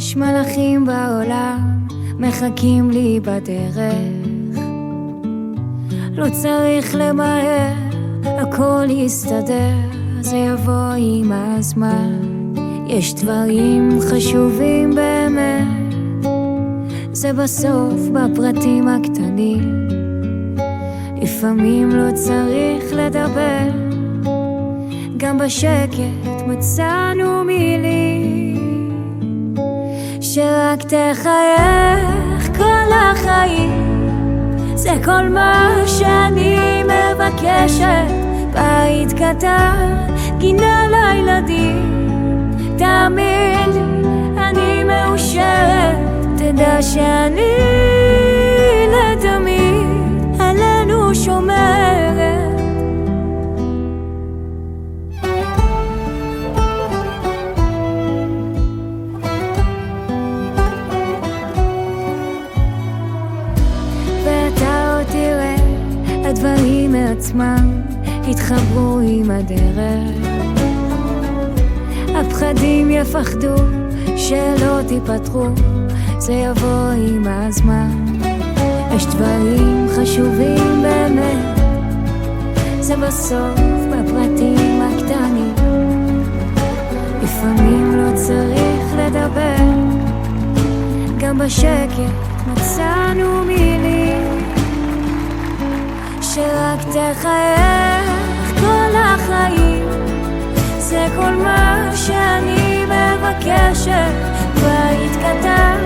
יש מלאכים בעולם, מחכים לי בדרך. לא צריך למהר, הכל יסתדר, זה יבוא עם הזמן. יש דברים חשובים באמת, זה בסוף בפרטים הקטנים. לפעמים לא צריך לדבר, גם בשקט מצאנו מילים. שרק תחייך כל החיים, זה כל מה שאני מבקשת. בית קטן, גינה לילדים, תאמין לי, אני מאושרת. תדע שאני לתמיד עלינו שומרת. ואתה עוד תראה, הדברים מעצמם התחברו עם הדרך. הפחדים יפחדו שלא תיפתחו, זה יבוא עם הזמן. יש דברים חשובים באמת, זה בסוף בפרטים הקטנים. לפעמים לא צריך לדבר, גם בשקט מצאנו מילים. שרק תחייך כל החיים, זה כל מה שאני מבקשת. בית קטן,